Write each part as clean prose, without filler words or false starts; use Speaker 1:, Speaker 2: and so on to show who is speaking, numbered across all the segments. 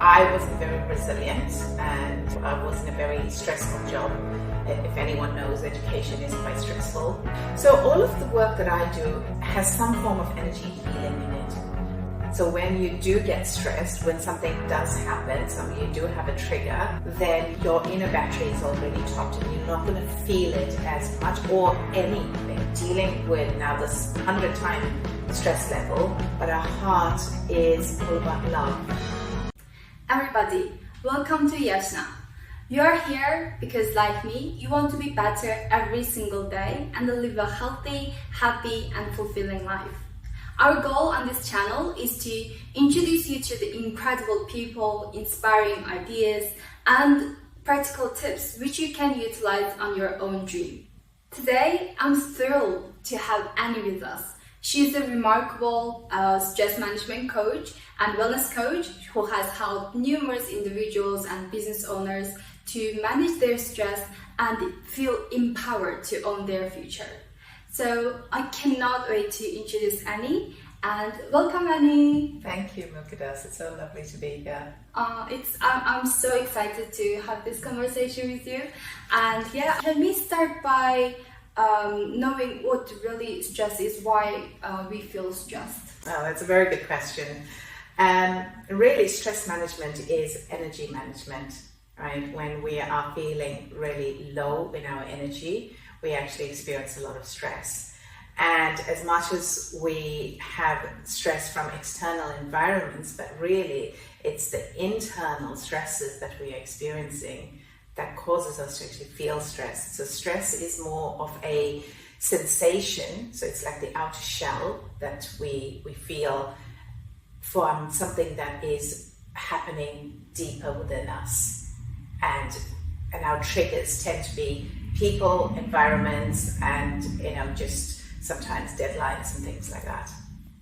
Speaker 1: I wasn't very resilient and I was in a very stressful job. If anyone knows, education is quite stressful. So all of the work that I do has some form of energy healing in it. So when you do get stressed, when something does happen, so you do have a trigger, then your inner battery is already topped and you're not going to feel it as much or anything. Dealing with now this 100-time stress level, but our heart is all about love.
Speaker 2: Everybody, welcome to Yashna. You are here because, like me, you want to be better every single day and live a healthy, happy and fulfilling life. Our goal on this channel is to introduce you to the incredible people, inspiring ideas and practical tips which you can utilize on your own dream. Today, I'm thrilled to have Annie with us. She's a remarkable stress management coach and wellness coach who has helped numerous individuals and business owners to manage their stress and feel empowered to own their future. So I cannot wait to introduce Annie, and welcome Annie.
Speaker 1: Thank you, Milkadas. It's so lovely to be here.
Speaker 2: I'm so excited to have this conversation with you. And yeah, can we start by knowing what really stress is, why we feel stressed?
Speaker 1: Oh, that's a very good question. Really, stress management is energy management, right? When we are feeling really low in our energy, we actually experience a lot of stress. And as much as we have stress from external environments, but really it's the internal stresses that we are experiencing that causes us to actually feel stress. So stress is more of a sensation. So it's like the outer shell that we feel from something that is happening deeper within us. And our triggers tend to be people, environments, and just sometimes deadlines and things like that.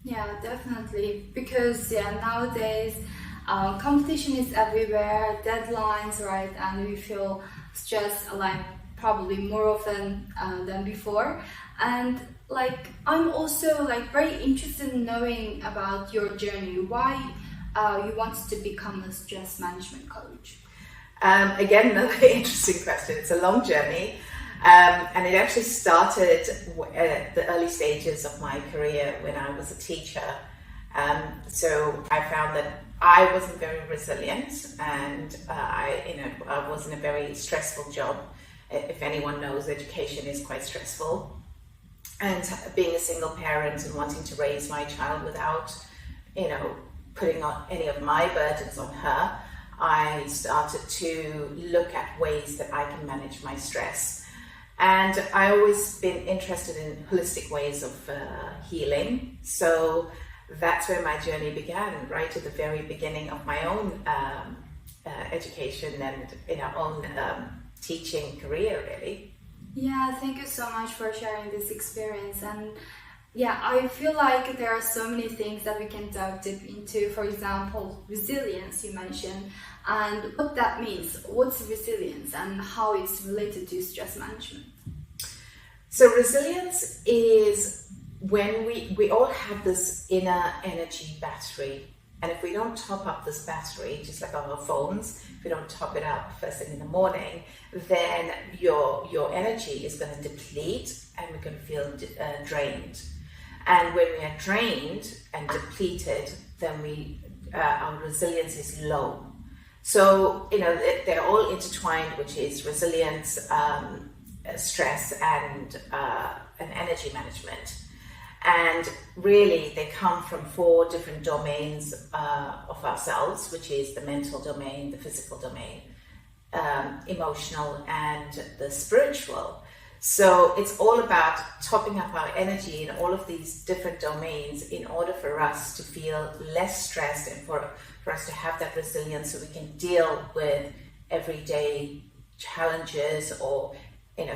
Speaker 2: Yeah, definitely. Because nowadays competition is everywhere, deadlines, right? And we feel stressed like probably more often than before. And I'm also very interested in knowing about your journey, why you wanted to become a stress management coach.
Speaker 1: Again, another interesting question. It's a long journey. And it actually started at the early stages of my career when I was a teacher. So I found that I wasn't very resilient, and I was in a very stressful job. If anyone knows, education is quite stressful. And being a single parent and wanting to raise my child without, putting on any of my burdens on her, I started to look at ways that I can manage my stress. And I always been interested in holistic ways of healing. So that's where my journey began, right at the very beginning of my own education and our own teaching career, really.
Speaker 2: Yeah, thank you so much for sharing this experience. And yeah, I feel like there are so many things that we can dive deep into. For example, resilience you mentioned, and what that means. What's resilience and how it's related to stress management?
Speaker 1: So resilience is when we all have this inner energy battery, and if we don't top up this battery, just like our phones, if we don't top it up first thing in the morning, then your energy is going to deplete and we're going to feel drained. And when we are drained and depleted, then our resilience is low. So they're all intertwined, which is resilience, stress, and energy management. And really, they come from 4 different domains of ourselves, which is the mental domain, the physical domain, emotional, and the spiritual. So it's all about topping up our energy in all of these different domains in order for us to feel less stressed and for us to have that resilience so we can deal with everyday challenges, or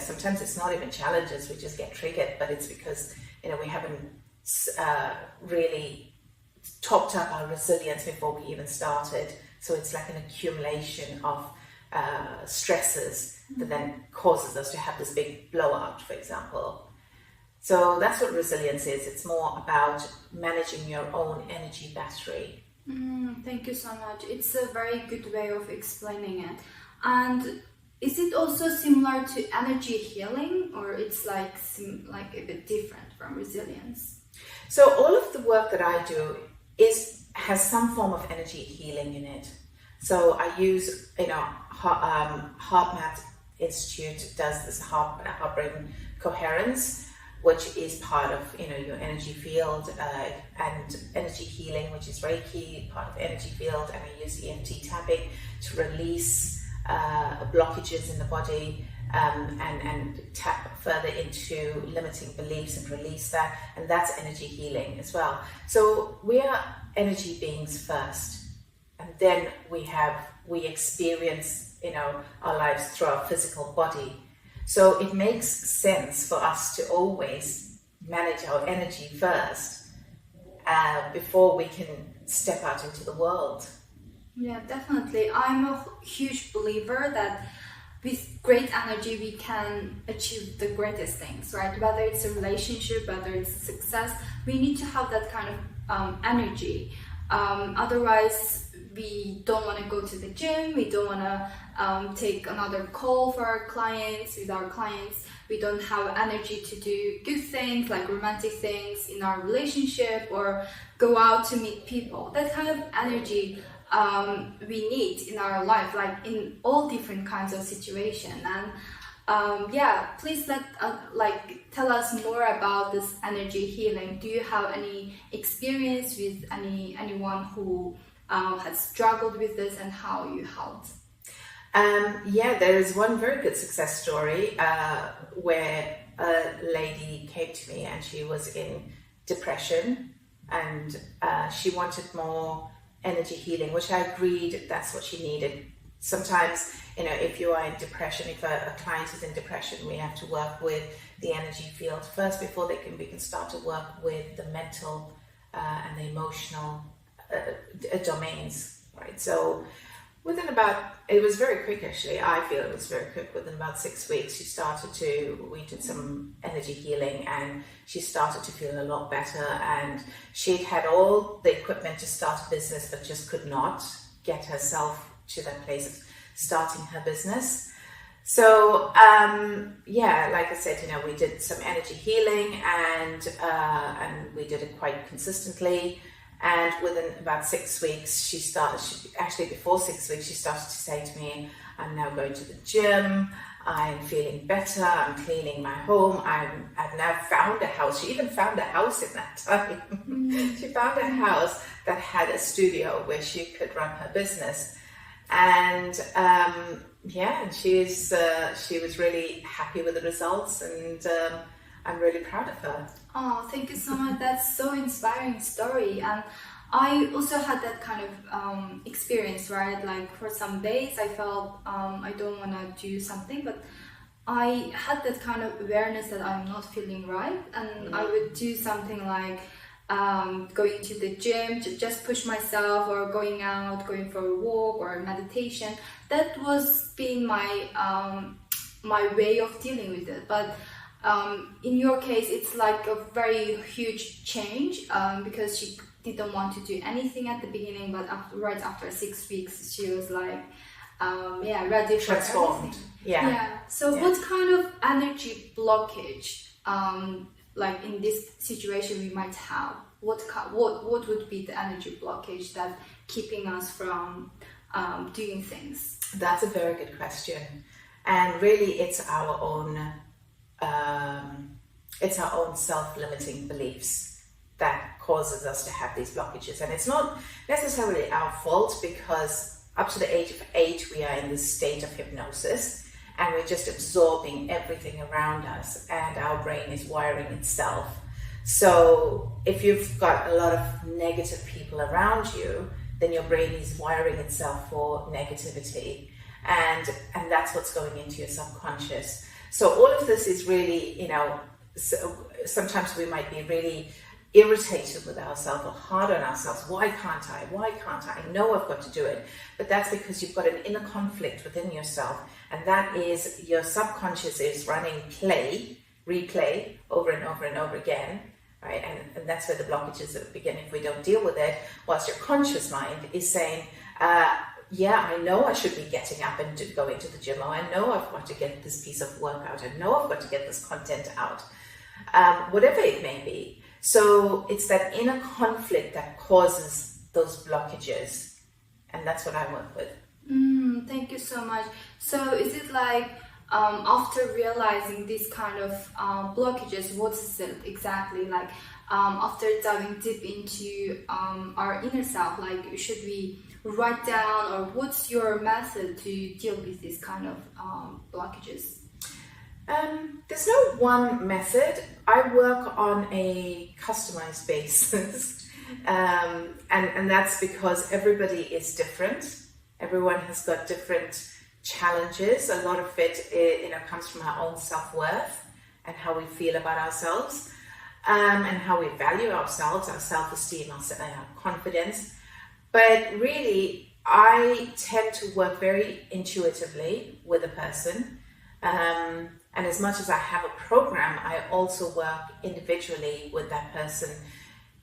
Speaker 1: sometimes it's not even challenges, we just get triggered, but it's because we haven't really topped up our resilience before we even started. So it's like an accumulation of stresses that then causes us to have this big blowout, for example. So that's what resilience is. It's more about managing your own energy battery
Speaker 2: Thank you so much. It's a very good way of explaining it. And is it also similar to energy healing, or it's like like a bit different from resilience?
Speaker 1: So all of the work that I do has some form of energy healing in it. So I use, HeartMath Institute does this heart brain coherence, which is part of your energy field, and energy healing, which is Reiki, part of energy field, and I use EFT tapping to release blockages in the body, and tap further into limiting beliefs and release that, and that's energy healing as well. So we are energy beings first, and then we experience our lives through our physical body. So it makes sense for us to always manage our energy first, before we can step out into the world.
Speaker 2: Yeah, definitely. I'm a huge believer that with great energy we can achieve the greatest things, right? Whether it's a relationship, whether it's success, we need to have that kind of energy. Otherwise, we don't want to go to the gym, we don't want to take another call for our clients, with our clients. We don't have energy to do good things like romantic things in our relationship or go out to meet people. That kind of energy we need in our life, like in all different kinds of situations. And please tell us more about this energy healing. Do you have any experience with anyone who has struggled with this and how you helped?
Speaker 1: There is one very good success story where a lady came to me and she was in depression, and she wanted more energy healing, which I agreed that's what she needed. Sometimes, if you are in depression, if a client is in depression, we have to work with the energy field first before we can start to work with the mental and the emotional domains, right? So it was very quick actually. I feel it was very quick. Within about 6 weeks, we did some energy healing and she started to feel a lot better, and she'd had all the equipment to start a business but just could not get herself to that place of starting her business. So like I said, we did some energy healing and we did it quite consistently. And within about 6 weeks, before 6 weeks, she started to say to me, I'm now going to the gym, I'm feeling better, I'm cleaning my home, I've now found a house. She even found a house in that time. She found a house that had a studio where she could run her business. And she was really happy with the results, and I'm really proud of her.
Speaker 2: Oh, thank you so much. That's so inspiring story. And I also had that kind of experience, right? Like for some days I felt I don't want to do something, but I had that kind of awareness that I'm not feeling right, and I would do something like going to the gym to just push myself, or going out, going for a walk or meditation. That was being my my way of dealing with it. But in your case, it's like a very huge change, because she didn't want to do anything at the beginning, but right after 6 weeks, she was like, ready for
Speaker 1: transformed.
Speaker 2: Everything. So what kind of energy blockage, like in this situation, we might have? What would be the energy blockage that keeping us from doing things?
Speaker 1: That's a very good question, and really, it's our own self-limiting beliefs that causes us to have these blockages. And it's not necessarily our fault, because up to the age of 8 we are in this state of hypnosis and we're just absorbing everything around us, and our brain is wiring itself. So if you've got a lot of negative people around you, then your brain is wiring itself for negativity, and that's what's going into your subconscious. So all of this is really, sometimes we might be really irritated with ourselves or hard on ourselves. Why can't I? I know I've got to do it. But that's because you've got an inner conflict within yourself. And that is your subconscious is running replay over and over and over again. right? And that's where the blockages begin. If we don't deal with it, whilst your conscious mind is saying, yeah, I know I should be getting up and going to the gym, or I know I've got to get this piece of work out, I know I've got to get this content out, whatever it may be. So it's that inner conflict that causes those blockages, and that's what I work with.
Speaker 2: Thank you so much. So is it like after realizing these kind of blockages, what is it exactly like? After diving deep into our inner self, like should we write down, or what's your method to deal with these kind of blockages?
Speaker 1: There's no one method. I work on a customized basis, and that's because everybody is different. Everyone has got different challenges. A lot of it, comes from our own self-worth and how we feel about ourselves, and how we value ourselves, our self-esteem, our confidence. But really, I tend to work very intuitively with a person. And as much as I have a program, I also work individually with that person.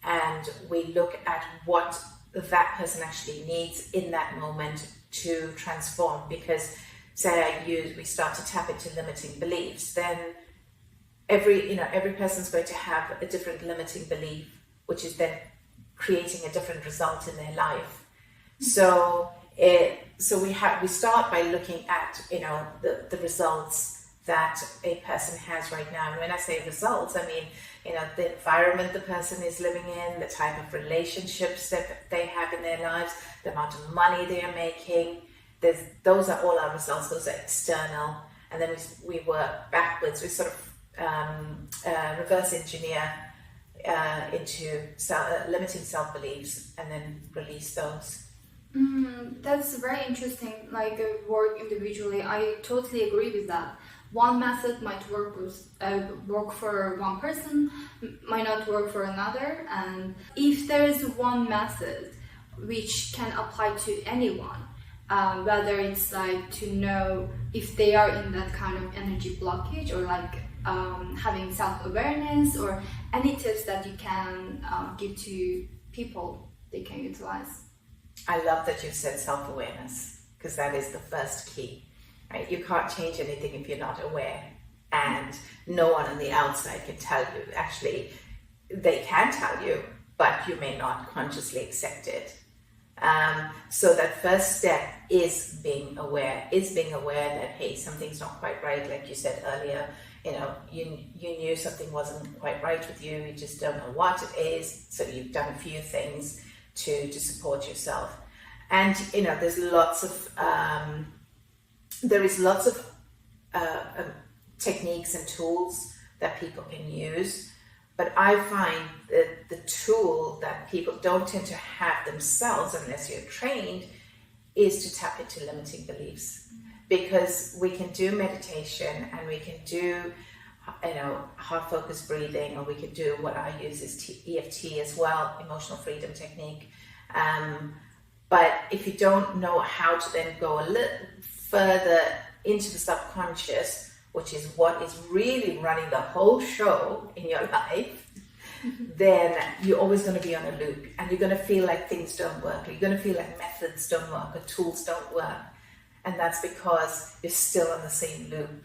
Speaker 1: And we look at what that person actually needs in that moment to transform. Because say we start to tap into limiting beliefs, then every person's going to have a different limiting belief, which is then creating a different result in their life. So we start by looking at the results that a person has right now. And when I say results, I mean the environment the person is living in, the type of relationships that they have in their lives, the amount of money they are making. Those are all our results. Those are external, and then we work backwards. We sort of reverse engineer into limiting self-beliefs, and then release those.
Speaker 2: That's very interesting. Like work individually, I totally agree with that. One method might work for one person, might not work for another. And if there is one method which can apply to anyone, whether it's like to know if they are in that kind of energy blockage, or like having self-awareness, or any tips that you can give to people they can utilize.
Speaker 1: I love that you said self-awareness, because that is the first key, right? You can't change anything if you're not aware, and no one on the outside can tell you. Actually, they can tell you, but you may not consciously accept it. So that first step is being aware that, hey, something's not quite right. Like you said earlier, you knew something wasn't quite right with you, you just don't know what it is. So you've done a few things to support yourself. And, there is lots of techniques and tools that people can use. But I find that the tool that people don't tend to have themselves, unless you're trained, is to tap into limiting beliefs. Because we can do meditation, and we can do, heart focused breathing, or we can do what I use is EFT as well, emotional freedom technique. But if you don't know how to then go a little further into the subconscious, which is what is really running the whole show in your life, then you're always going to be on a loop, and you're going to feel like things don't work, or you're going to feel like methods don't work, or tools don't work. And that's because you're still on the same loop.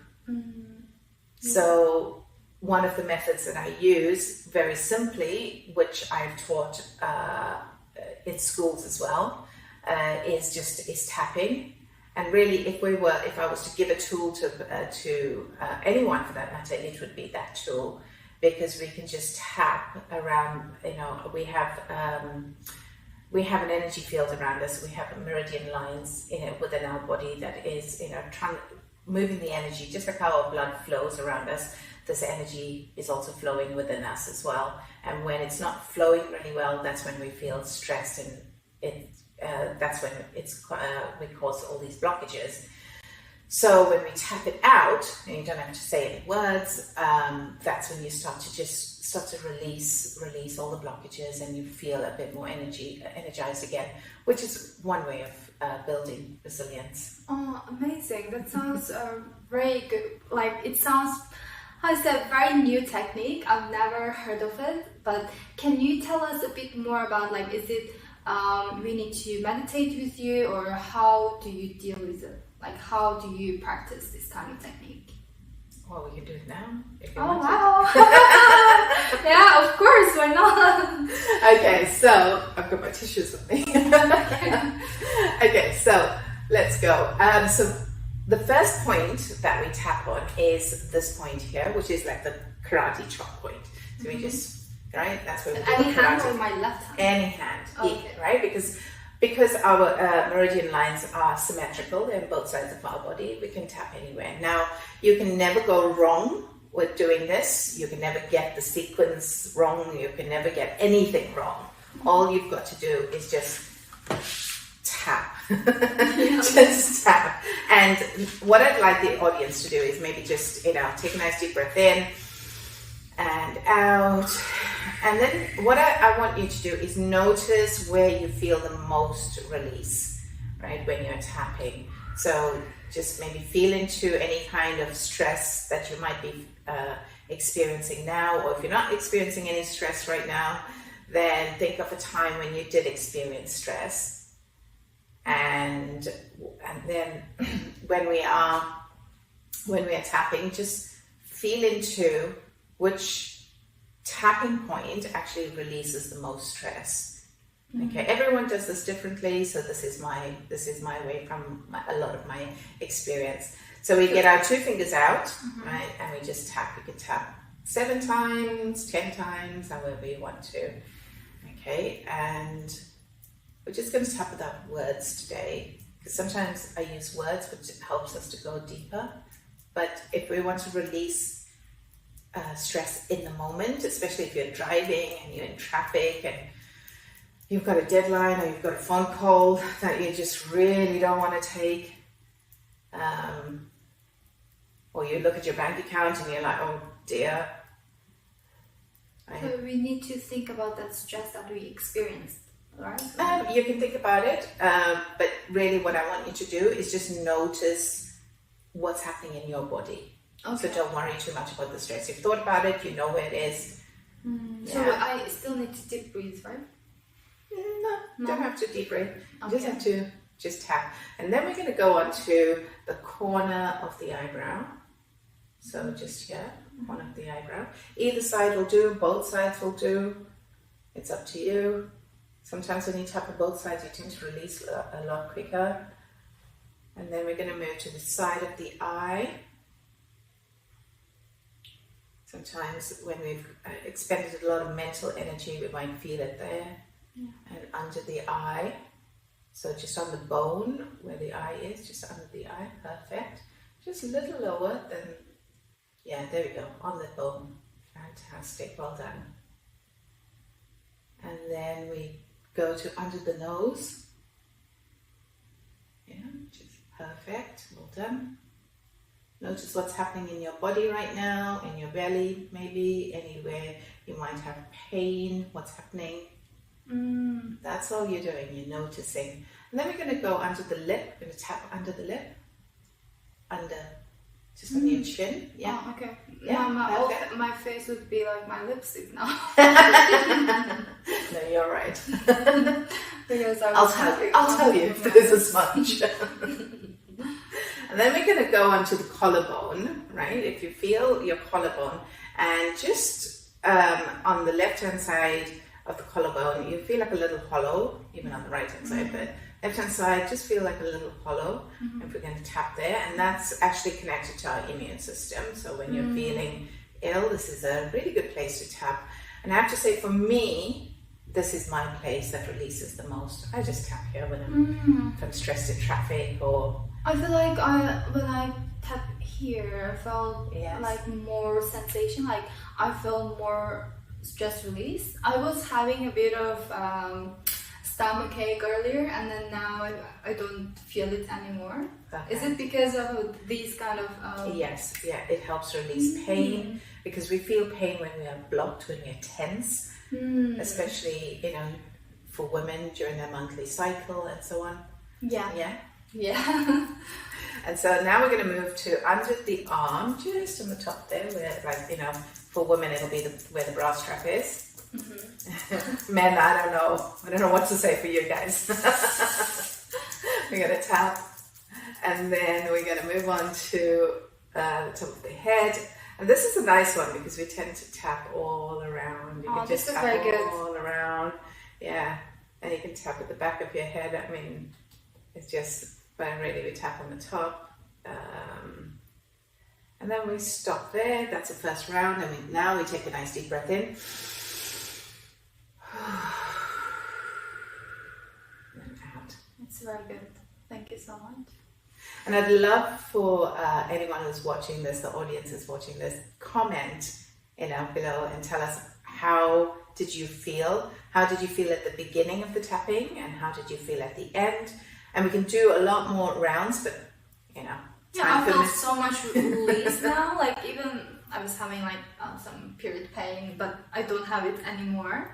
Speaker 1: So one of the methods that I use very simply, which I've taught in schools as well, is tapping. And really, if I was to give a tool to anyone for that matter, it would be that tool, because we can just tap around. We have an energy field around us. We have meridian lines within our body that is moving the energy, just like how our blood flows around us. This energy is also flowing within us as well. And when it's not flowing really well, that's when we feel stressed, and that's when we cause all these blockages. So when we tap it out, and you don't have to say any words, that's when you start to release all the blockages, and you feel a bit more energized again, which is one way of building resilience.
Speaker 2: Oh, amazing! That sounds very good. Like it sounds It's a very new technique. I've never heard of it, but can you tell us a bit more about, like, is it we need to meditate with you, or how do you deal with it? Like, how do you practice this kind of technique?
Speaker 1: Well, we can do it now if you
Speaker 2: Oh,
Speaker 1: want
Speaker 2: wow. Yeah, of course, why not?
Speaker 1: Okay, so I've got my tissues with me. Okay, so let's go. So the first point that we tap on is this point here, which is like the karate chop point. So we just, right, that's where we do
Speaker 2: Any
Speaker 1: the
Speaker 2: hand
Speaker 1: karate.
Speaker 2: or my left hand?
Speaker 1: Any hand,
Speaker 2: Okay.
Speaker 1: right? Because our meridian lines are symmetrical on both sides of our body, we can tap anywhere. Now, you can never go wrong with doing this. You can never get the sequence wrong. You can never get anything wrong. All you've got to do is just tap. Just tap. And what I'd like the audience to do is maybe just, take a nice deep breath in and out. And then what I want you to do is notice where you feel the most release, right, when you're tapping. So just maybe feel into any kind of stress that you might be experiencing now, or if you're not experiencing any stress right now, then think of a time when you did experience stress. And then when we are tapping, just feel into which tapping point actually releases the most stress. Okay, everyone does this differently, so this is my way from a lot of my experience. So we get our 2 fingers out, right, and we just tap. We can tap 7 times, 10 times, however you want to. Okay, and we're just going to tap without words today, because sometimes I use words, which helps us to go deeper. But if we want to release stress in the moment, especially if you're driving and you're in traffic and you've got a deadline or you've got a phone call that you just really don't want to take, or you look at your bank account and you're like, oh dear.
Speaker 2: So we need to think about that stress that we experienced, right?
Speaker 1: You can think about it, but really what I want you to do is just notice what's happening in your body.
Speaker 2: Okay.
Speaker 1: So don't worry too much about the stress. You've thought about it, you know where it is.
Speaker 2: So I still need to deep breathe, right?
Speaker 1: No, don't have to deep breathe. You just
Speaker 2: Okay.
Speaker 1: have to just tap. And then we're going to go on to the corner of the eyebrow. So just here, corner of the eyebrow. Either side will do, both sides will do. It's up to you. Sometimes when you tap on both sides, you tend to release a lot quicker. And then we're going to move to the side of the eye. Sometimes when we've expended a lot of mental energy, we might feel it there.
Speaker 2: Yeah.
Speaker 1: And under the eye. So just on the bone where the eye is, just under the eye, perfect. Just a little lower than, yeah, there we go, on the bone. Fantastic, well done. And then we go to under the nose. Yeah, just perfect, well done. Notice what's happening in your body right now, in your belly, maybe anywhere you might have pain, what's happening. That's all you're doing, you're noticing. And then we're going to go under the lip, we're going to tap under the lip, under, just on your chin. Yeah.
Speaker 2: Oh, okay.
Speaker 1: Yeah,
Speaker 2: My face would be like my lipstick now.
Speaker 1: No, you're right.
Speaker 2: Because
Speaker 1: I'll tell you if there's a smudge. And then we're going to go onto the collarbone, right? If you feel your collarbone, and just on the left-hand side of the collarbone, you feel like a little hollow, even on the right-hand side, but left-hand side, just feel like a little hollow. If we're going to tap there, and that's actually connected to our immune system. So when you're feeling ill, this is a really good place to tap. And I have to say, for me, this is my place that releases the most. I just tap here when if I'm stressed in traffic, or
Speaker 2: I feel like when I tap here, I felt like more sensation, like I felt more stress release. I was having a bit of stomach ache earlier, and then now I don't feel it anymore. Is it because of these kind of...
Speaker 1: Yes, yeah, it helps release pain, because we feel pain when we are blocked, when we're tense, especially, for women during their monthly cycle and so on.
Speaker 2: Yeah.
Speaker 1: Yeah.
Speaker 2: Yeah.
Speaker 1: And so now we're going to move to under the arm, just on the top there, where, like, you know, for women it'll be where the bra strap is. Men, I don't know what to say for you guys. We're going to tap, and then we're going to move on to the top of the head. And this is a nice one because we tend to tap all around. You can just tap all around. Yeah. And you can tap at the back of your head. I mean, it's just, but really we tap on the top. And then we stop there. That's the first round. And now we take a nice deep breath in. And out.
Speaker 2: It's very good. Thank you so much.
Speaker 1: And I'd love for anyone who's watching this, the audience is watching this, comment, you know, below and tell us, how did you feel? How did you feel at the beginning of the tapping, and how did you feel at the end? And we can do a lot more rounds, but you know.
Speaker 2: Yeah, I feel so much release now. Like, even I was having like some period pain, but I don't have it anymore.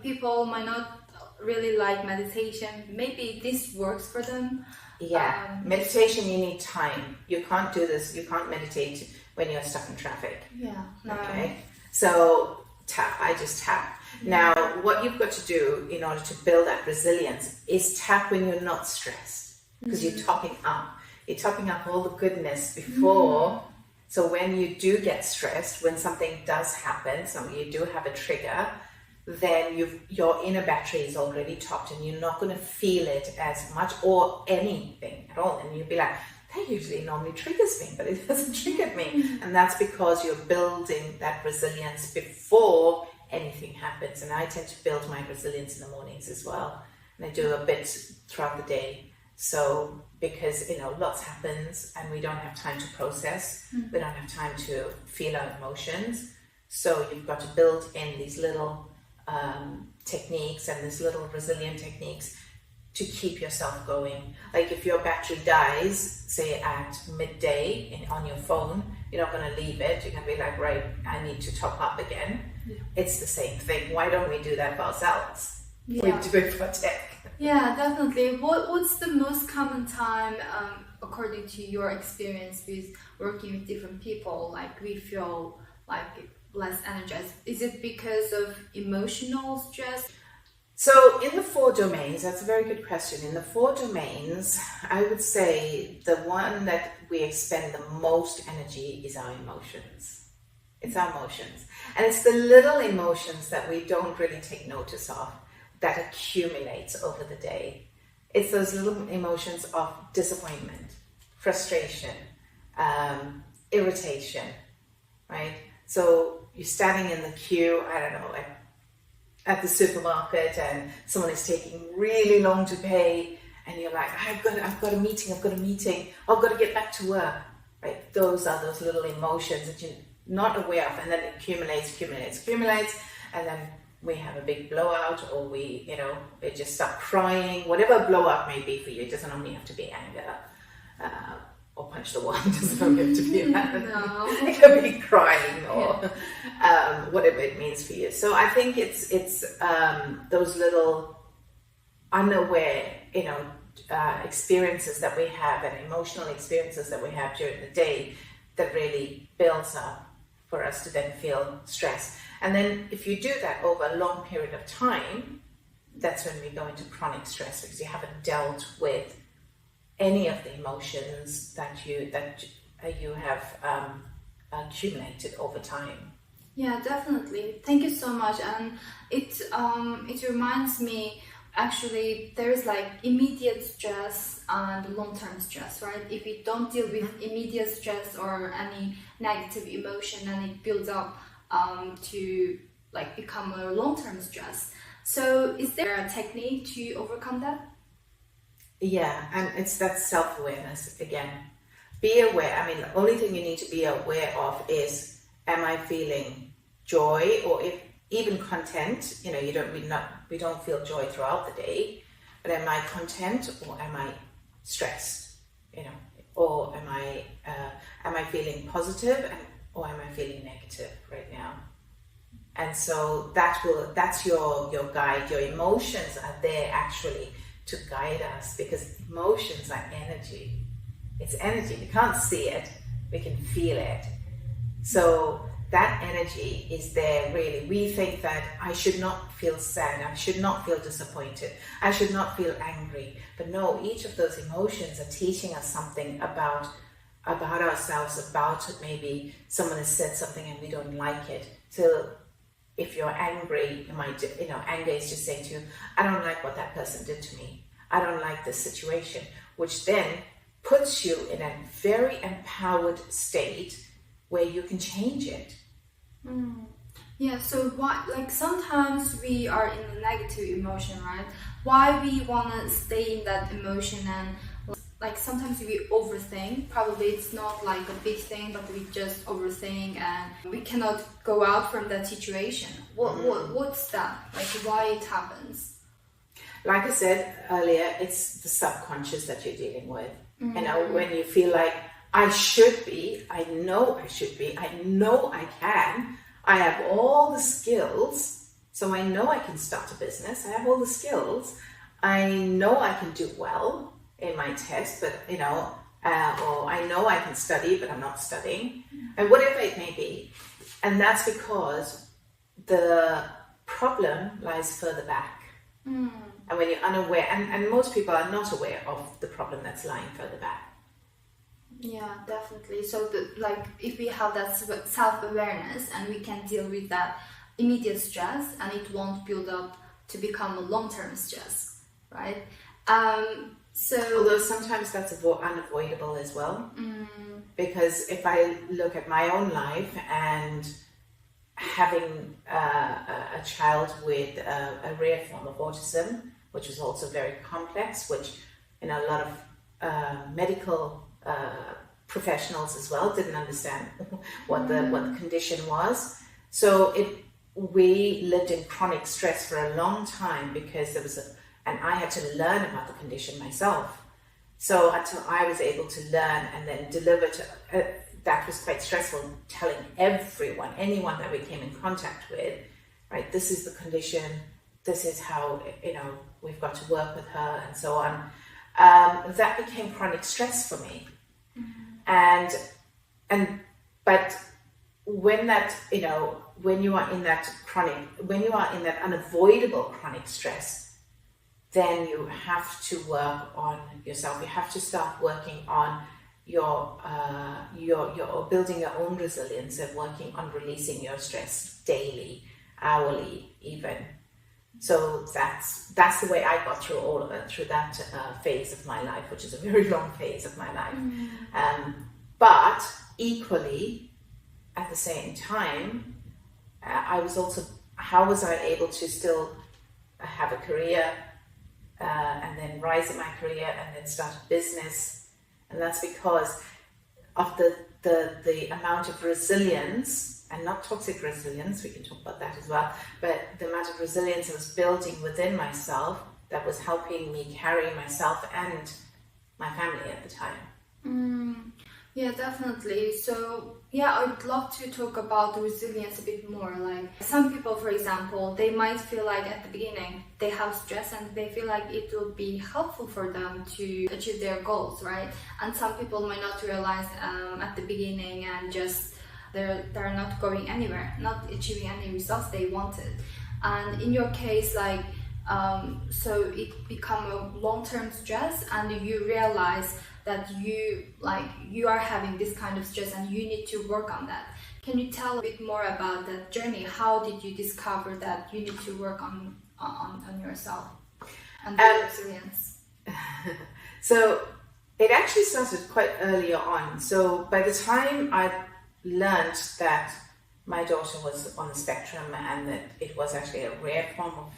Speaker 2: People might not really like meditation. Maybe this works for them.
Speaker 1: Yeah, meditation, you need time. You can't do this, you can't meditate when you're stuck in traffic.
Speaker 2: Yeah. No.
Speaker 1: Okay, so tap, I just tap. Now, what you've got to do in order to build that resilience is tap when you're not stressed, because you're topping up. You're topping up all the goodness before. So when you do get stressed, when something does happen, so you do have a trigger, then your inner battery is already topped, and you're not going to feel it as much or anything at all. And you'll be like, that usually normally triggers me, but it hasn't triggered me. And that's because you're building that resilience before anything happens. And I tend to build my resilience in the mornings as well. And I do a bit throughout the day. So because, you know, lots happens and we don't have time to process, we don't have time to feel our emotions. So you've got to build in these little techniques and these little resilient techniques to keep yourself going. Like if your battery dies, say at midday on your phone, you're not going to leave it. You're going to be like, right, I need to top up again. Yeah. It's the same thing. Why don't we do that for ourselves? Yeah. We do it for tech.
Speaker 2: Yeah, definitely. What's the most common time, according to your experience with working with different people, like we feel like less energized? Is it because of emotional stress?
Speaker 1: So in the 4 domains, that's a very good question. In the 4 domains, I would say the one that we expend the most energy is our emotions. It's our emotions. And it's the little emotions that we don't really take notice of that accumulates over the day. It's those little emotions of disappointment, frustration, irritation, right? So you're standing in the queue, I don't know, like at the supermarket, and someone is taking really long to pay, and you're like, I've got a meeting, I've got to get back to work, right? Those are those little emotions that you're not aware of, and then it accumulates, and then we have a big blowout, or we just start crying, whatever blowout may be for you. It doesn't only have to be anger, or punch the wall. It doesn't only have to be anger.
Speaker 2: No.
Speaker 1: It could be crying, or whatever it means for you. So I think it's those little unaware, experiences that we have, and emotional experiences that we have during the day that really builds up for us to then feel stress. And then if you do that over a long period of time, that's when we go into chronic stress, because you haven't dealt with any of the emotions that you have accumulated over time.
Speaker 2: Yeah, definitely. Thank you so much. And it reminds me, actually, there's like immediate stress and long-term stress, right? If you don't deal with immediate stress or any negative emotion, and it builds up to like become a long-term stress. So is there a technique to overcome that?
Speaker 1: Yeah, and it's that self-awareness again. Be aware. I mean, the only thing you need to be aware of is, am I feeling joy, or if even content? We don't feel joy throughout the day, but am I content, or am I stressed? Or am I feeling positive, or am I feeling negative right now? And so that's your guide. Your emotions are there actually to guide us, because emotions are energy. It's energy. We can't see it, we can feel it. So that energy is there really. We think that I should not feel sad, I should not feel disappointed, I should not feel angry. But no, each of those emotions are teaching us something about ourselves, about maybe someone has said something and we don't like it. So if you're angry, you might, anger is just saying to you, I don't like what that person did to me. I don't like this situation, which then puts you in a very empowered state where you can change it.
Speaker 2: Yeah, so why, like sometimes we are in a negative emotion, right? Why we want to stay in that emotion, and like sometimes we overthink. Probably it's not like a big thing, but we just overthink and we cannot go out from that situation. What's that? Like why it happens?
Speaker 1: Like I said earlier, it's the subconscious that you're dealing with. When you feel like I should be, I know I should be, I know I can, I have all the skills, so I know I can start a business, I have all the skills, I know I can do well in my test, but or I know I can study, but I'm not studying, and whatever it may be. And that's because the problem lies further back. And when you're unaware, and most people are not aware of the problem that's lying further back.
Speaker 2: Yeah, definitely. So if we have that self-awareness and we can deal with that immediate stress, and it won't build up to become a long-term stress, right? Although
Speaker 1: sometimes that's unavoidable as well. Because if I look at my own life and having a child with a rare form of autism, which is also very complex, which a lot of medical professionals as well didn't understand what the condition was. So we lived in chronic stress for a long time because and I had to learn about the condition myself. So until I was able to learn and then deliver that was quite stressful, telling anyone that we came in contact with, right, this is the condition, this is how, we've got to work with her and so on. That became chronic stress for me. But when that, when you are in that unavoidable chronic stress, then you have to work on yourself. You have to start working on your building your own resilience and working on releasing your stress daily, hourly, even. So that's the way I got through all of it, through that phase of my life, which is a very long phase of my life. But equally, at the same time, I was also, how was I able to still have a career and then rise in my career and then start a business? And that's because of the amount of resilience, and not toxic resilience, we can talk about that as well, but the amount of resilience I was building within myself that was helping me carry myself and my family at the time.
Speaker 2: Yeah, definitely. So yeah, I would love to talk about the resilience a bit more. Like some people, for example, they might feel like at the beginning they have stress and they feel like it will be helpful for them to achieve their goals, right? And some people might not realize at the beginning and just they're not going anywhere, not achieving any results they wanted. And in your case, like so it become a long-term stress, and you realize that you are having this kind of stress and you need to work on that. Can you tell a bit more about that journey? How did you discover that you need to work on yourself and the resilience?
Speaker 1: So it actually started quite earlier on. So by the time I learned that my daughter was on the spectrum and that it was actually a rare form of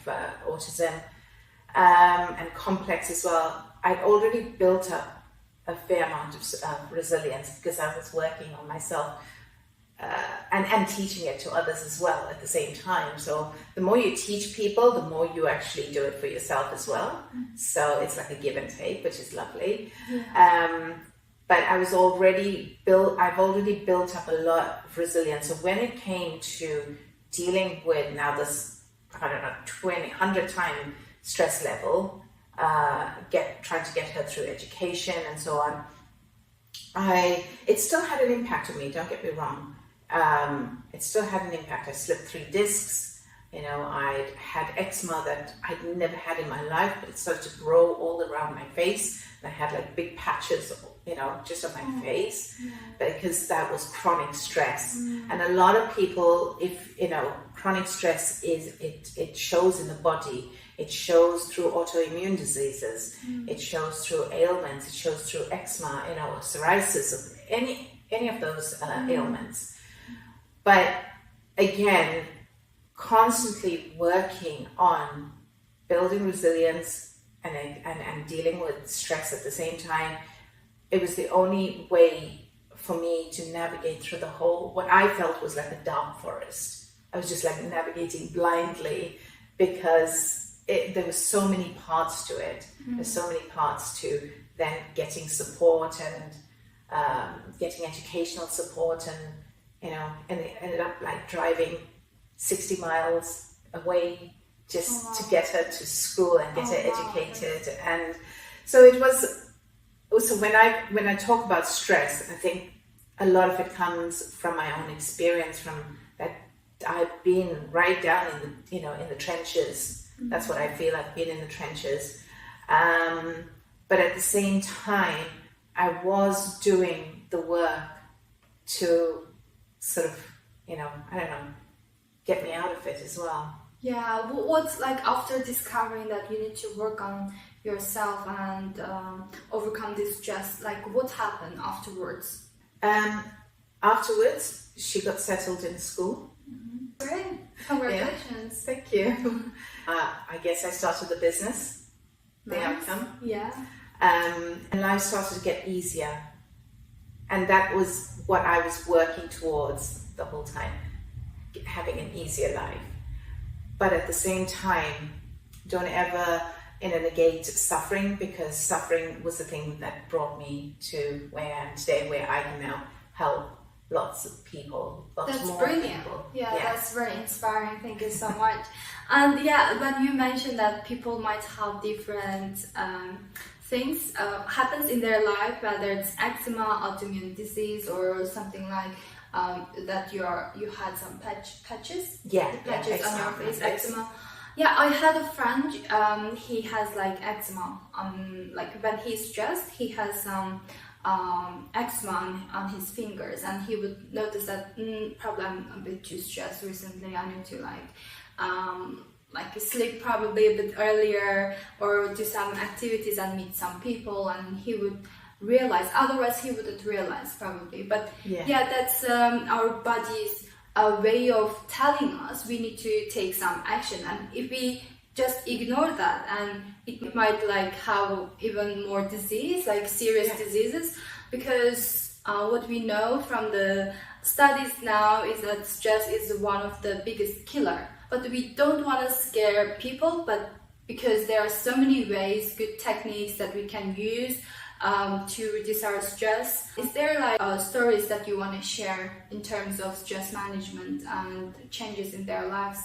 Speaker 1: autism and complex as well, I'd already built up a fair amount of resilience because I was working on myself and teaching it to others as well at the same time. So the more you teach people, the more you actually do it for yourself as well. So it's like a give and take, which is lovely. But I've already built up a lot of resilience. So when it came to dealing with now this, 100 time stress level, trying to get her through education and so on, it still had an impact on me, don't get me wrong. It still had an impact. I slipped 3 discs. You know, I had eczema that I'd never had in my life, but it started to grow all around my face. And I had like big patches, you know, just on my face, because that was chronic stress. And a lot of people, if, you know, chronic stress it shows in the body. It shows through autoimmune diseases. It shows through ailments. It shows through eczema, you know, psoriasis, any of those ailments. But again, constantly working on building resilience and dealing with stress at the same time, it was the only way for me to navigate through the whole, what I felt was like a dark forest. I was just like navigating blindly because there were so many parts to it. There's so many parts to then getting support and getting educational support, and you know, and it ended up like driving 60 miles away just to get her to school and get her educated. And so it was also, when I talk about stress, I think a lot of it comes from my own experience, from that I've been right down in the, you know, in the trenches. That's what I feel. I've been in the trenches. But at the same time, I was doing the work to sort of, you know, I don't know, get me out of it as well.
Speaker 2: Yeah, what's like after discovering that you need to work on yourself and overcome this stress, like what happened afterwards?
Speaker 1: Afterwards, she got settled in school.
Speaker 2: Great, congratulations.
Speaker 1: Yeah. Thank you. I guess I started the business, the outcome.
Speaker 2: Yeah.
Speaker 1: And life started to get easier. And that was what I was working towards the whole time, having an easier life. But at the same time, don't ever negate suffering, because suffering was the thing that brought me to where I am today, where I can now help lots of people,
Speaker 2: that's
Speaker 1: more
Speaker 2: brilliant.
Speaker 1: people.
Speaker 2: Yeah, that's very inspiring. Thank you so much. And yeah, when you mentioned that people might have different things happens in their life, whether it's eczema, autoimmune disease, or something like that you had some patches on your face, eczema. Yeah, I had a friend, he has like eczema, like when he's stressed, he has some eczema on his fingers, and he would notice that probably I'm a bit too stressed recently, I need to like sleep probably a bit earlier, or do some activities and meet some people, and he would realize, otherwise he wouldn't realize probably. But yeah that's our body's way of telling us we need to take some action, and if we just ignore that, and it might like have even more disease, like serious diseases, because what we know from the studies now is that stress is one of the biggest killer. But we don't want to scare people, but because there are so many ways, good techniques that we can use to reduce our stress. Is there like stories that you want to share in terms of stress management and changes in their lives?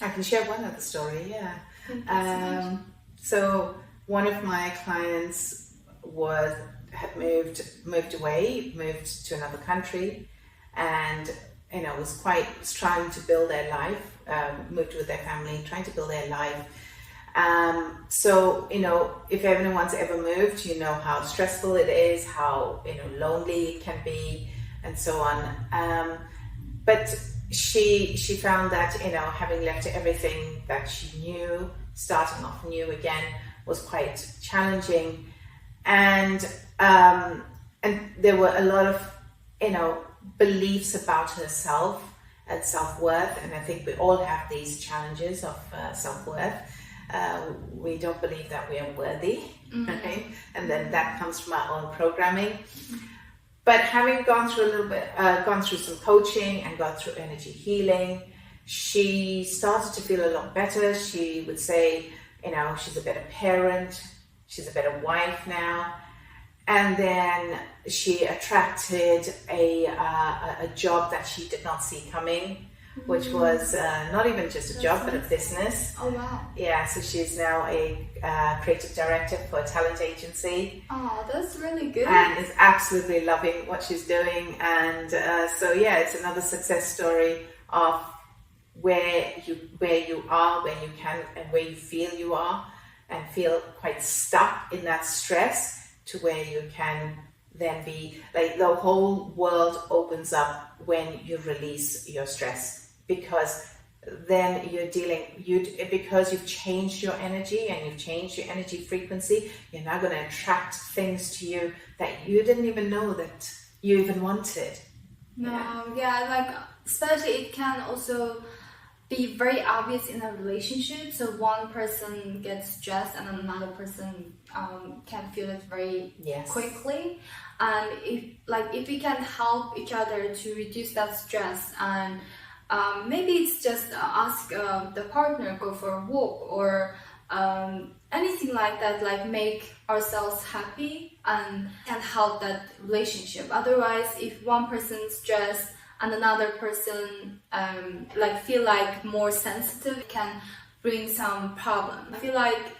Speaker 1: I can share one other story, So one of my clients had moved to another country, and was trying to build their life, moved with their family, trying to build their life. So if anyone's ever moved, you know how stressful it is, how lonely it can be, and so on. But she found that having left everything that she knew, starting off new again, was quite challenging, and there were a lot of beliefs about herself and self-worth, and I think we all have these challenges of self-worth. We don't believe that we are worthy, okay? And then that comes from our own programming. But having gone through some coaching and gone through energy healing, she started to feel a lot better. She would say, she's a better parent, she's a better wife now. And then she attracted a job that she did not see coming. which was not even just a job, but a
Speaker 2: nice.
Speaker 1: business.
Speaker 2: Oh wow.
Speaker 1: Yeah, so she's now a creative director for a talent agency.
Speaker 2: Oh, that's really good.
Speaker 1: And is absolutely loving what she's doing. And so yeah, it's another success story of where you are, where you can, and where you feel you are, and feel quite stuck in that stress, to where you can then be like, the whole world opens up when you release your stress, because then you're because you've changed your energy and you've changed your energy frequency. You're now going to attract things to you that you didn't even know that you even wanted.
Speaker 2: No, yeah, like especially it can also be very obvious in a relationship. So one person gets stressed and another person can feel it very quickly. And if we can help each other to reduce that stress, and maybe it's just ask the partner go for a walk, or anything like that, like make ourselves happy, and can help that relationship. Otherwise, if one person's stressed and another person feel like more sensitive, it can bring some problem. I feel like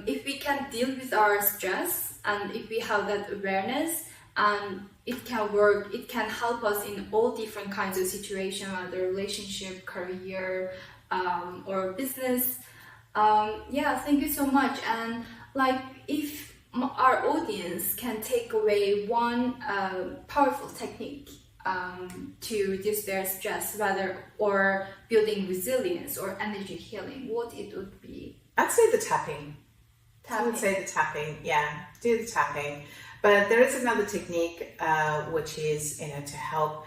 Speaker 2: if we can deal with our stress, and if we have that awareness, and it can work, it can help us in all different kinds of situations, whether relationship, career, or business. Thank you so much. And like, if our audience can take away one powerful technique to reduce their stress, or building resilience or energy healing, what it would be?
Speaker 1: I'd say the tapping. I would say the tapping. Yeah, do the tapping. But there is another technique which is, to help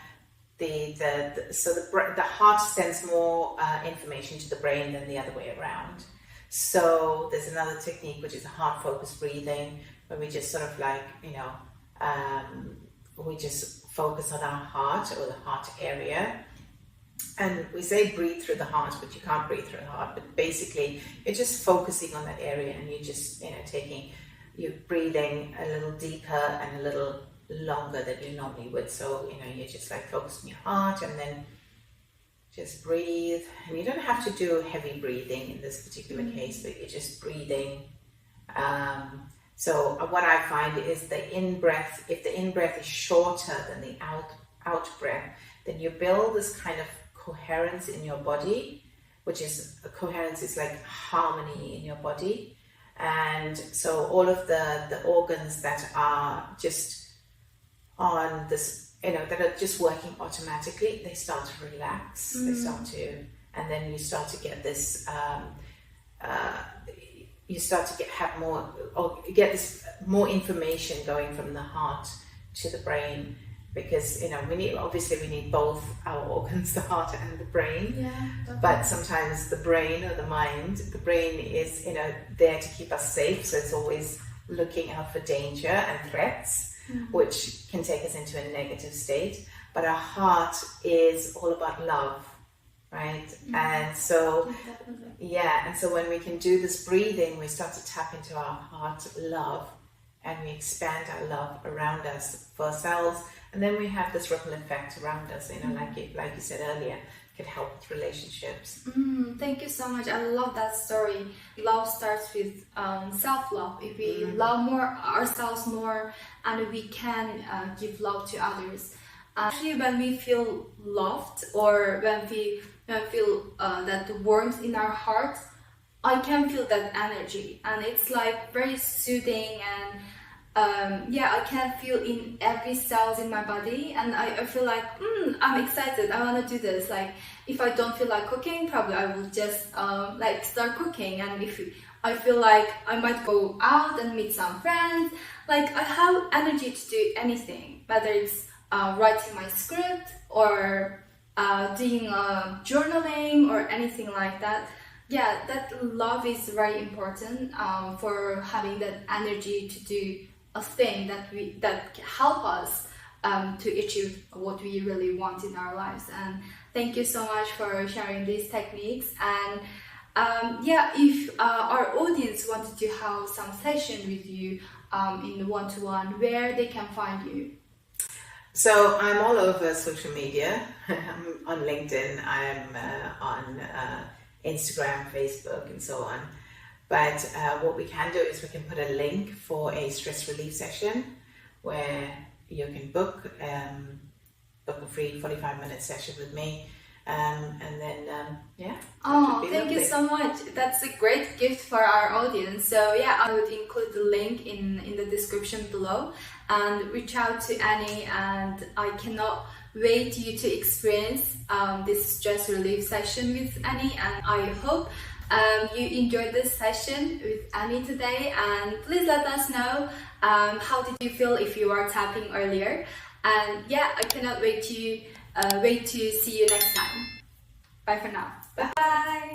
Speaker 1: the heart sends more information to the brain than the other way around. So there's another technique which is a heart focused breathing, where we just sort of like, we just focus on our heart, or the heart area. And we say breathe through the heart, but you can't breathe through the heart. But basically, you're just focusing on that area, and you're just, you're breathing a little deeper and a little longer than you normally would. So, you're just like focusing your heart, and then just breathe. And you don't have to do heavy breathing in this particular case, but you're just breathing. So what I find is the in-breath, if the in-breath is shorter than the out-breath, then you build this kind of coherence in your body, which is, coherence is like harmony in your body. And so all of the organs that are just on this, that are just working automatically, they start to relax, and then you start to get this, you start to get this more information going from the heart to the brain, because we need both our organs, the heart and the brain.
Speaker 2: Yeah,
Speaker 1: but sometimes the brain, or the brain is there to keep us safe, so it's always looking out for danger and threats, which can take us into a negative state. But our heart is all about love, right? And so and so when we can do this breathing, we start to tap into our heart love, and we expand our love around us, for ourselves, and then we have this ripple effect around us, like you said earlier, could help with relationships.
Speaker 2: Thank you so much. I love that story. Love starts with self-love. If we love ourselves more, and we can give love to others. Actually, when we feel loved, or when we feel that warmth in our heart, I can feel that energy, and it's like very soothing, and I can feel in every cells in my body, and I feel like I'm excited, I want to do this. Like, if I don't feel like cooking, probably I will just start cooking. And if I feel like I might go out and meet some friends, like I have energy to do anything, whether it's writing my script, or doing journaling, or anything like that. Yeah, that love is very important for having that energy to do a thing that help us to achieve what we really want in our lives. And thank you so much for sharing these techniques. And if our audience wanted to have some session with you in one-to-one, where they can find you?
Speaker 1: So I'm all over social media. I'm on LinkedIn, I'm on Instagram, Facebook, and so on. But what we can do is we can put a link for a stress relief session where you can book a free 45-minute session with me. And then, yeah.
Speaker 2: Oh, thank you so much. That's a great gift for our audience. So yeah, I would include the link in the description below, and reach out to Annie, and I cannot wait you to experience this stress relief session with Annie, and I hope you enjoyed this session with Annie today, and please let us know how did you feel if you were tapping earlier. And yeah, I cannot wait to see you next time. Bye for now.
Speaker 1: Bye.